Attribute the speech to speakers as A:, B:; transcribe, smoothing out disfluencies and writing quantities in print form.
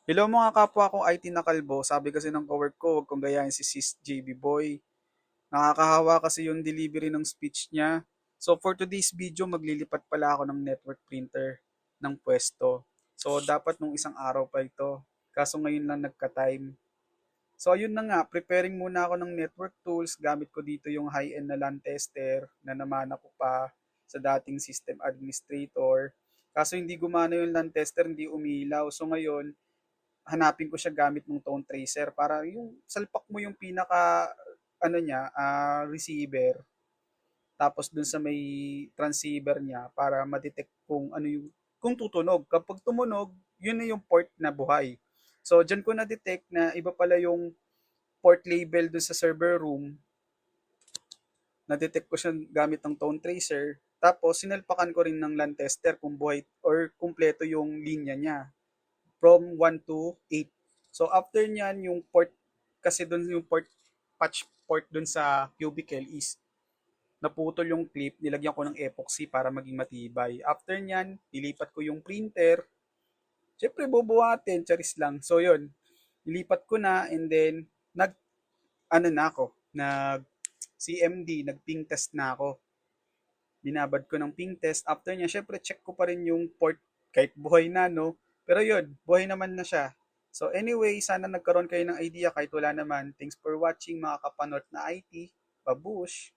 A: Hello mga kapwa kong IT na kalbo. Sabi kasi ng cowork ko, huwag kong gayahin si Sis JB Boy. Nakakahawa kasi yung delivery ng speech niya. So for today's video, maglilipat pala ako ng network printer ng pwesto. So dapat nung isang araw pa ito. Kaso ngayon lang nagka-time. So ayun na nga, preparing muna ako ng network tools. Gamit ko dito yung high-end na LAN tester na namana ko pa sa dating system administrator. Kaso hindi gumana yung LAN tester, hindi umilaw. So ngayon, hanapin ko siya gamit ng tone tracer para yung salpak mo yung pinaka ano niya, receiver, tapos dun sa may transceiver niya para ma-detect kung ano yung kung tutunog. Kapag tumunog, yun na yung port na buhay. So diyan ko na-detect na iba pala yung port label dun sa server room. Na-detect ko siya gamit ng tone tracer. Tapos sinalpakan ko rin ng LAN tester kung buhay or kumpleto yung linya niya from 1 to 8. So after nyan, yung port, kasi doon yung patch port doon sa cubicle is naputol yung clip, nilagyan ko ng epoxy para maging matibay. After nyan, nilipat ko yung printer. Siyempre, bubuhatin, charis lang. So yun, nilipat ko na and then, ano na ako, CMD, nag-ping test na ako. Binabad ko ng ping test. After niya, syempre check ko pa rin yung port kahit buhay na, no? Pero yun, buhay naman na siya. So anyway, sana nagkaroon kayo ng idea kahit wala naman. Thanks for watching mga kapanot na IT. Babush!